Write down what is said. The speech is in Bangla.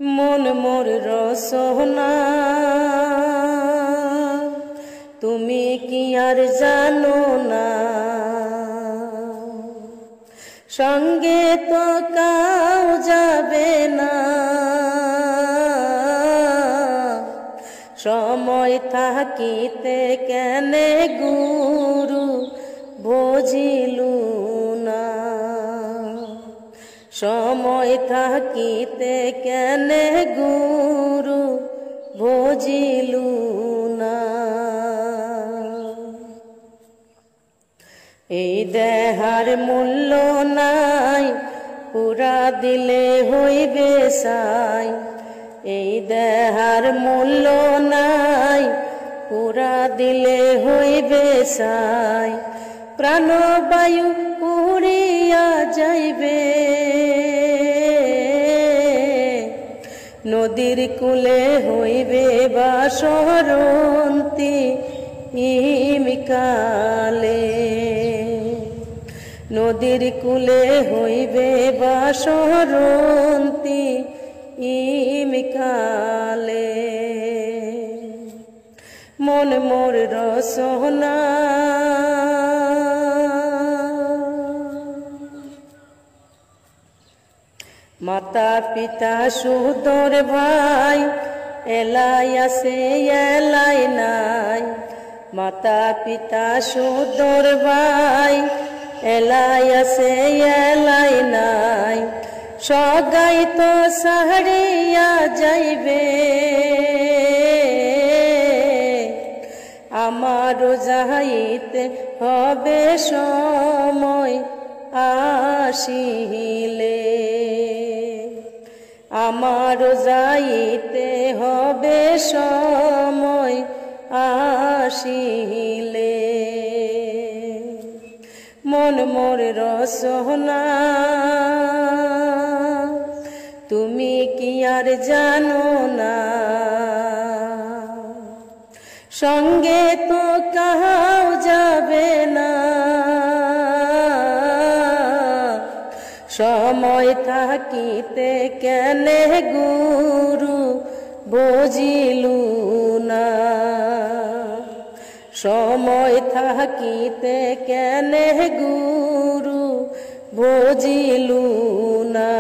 মন মোর রসনা তুমি কি আর জানো না, সঙ্গে তো কাউ যাবে না। সময় থাকিতে কেনে গুরু বুঝিলু না, সময় থাকিতে কেনে গুরু বুঝিলু না। এই দেহার মূল্য নাই, পুরা দিলে হইবে সাই। এই দেহার মূল্য নাই, পুরা দিলে হইবে সাই। প্রাণবায়ু পুড়িয়া যাইবে, নদীর কূলে হইবে বাসরন্তি ইমিকালে। নদীর কূলে হইবে বাসরন্তি ইমিকালে। মন মোর রসনা মাতা পিতা সুদর ভাই, এলাই আছে এলাই নাই। মাতা পিতা সুদর ভাই, এলাই আছে এলাই নাই। সগাই তো সাহারিয়া যাইবে, আমারও যাইতে হবে সময় আসিলে। আমারও যাইতে হবে সময় আসিলে। মন মোর রসনা তুমি কি আর জানো না, সঙ্গে তো কাউ যাবে না। সময় থাকিতে কেনে গুরু বুঝিলু না, সময় থাকিতে কেনে গুরু বুঝিলু না।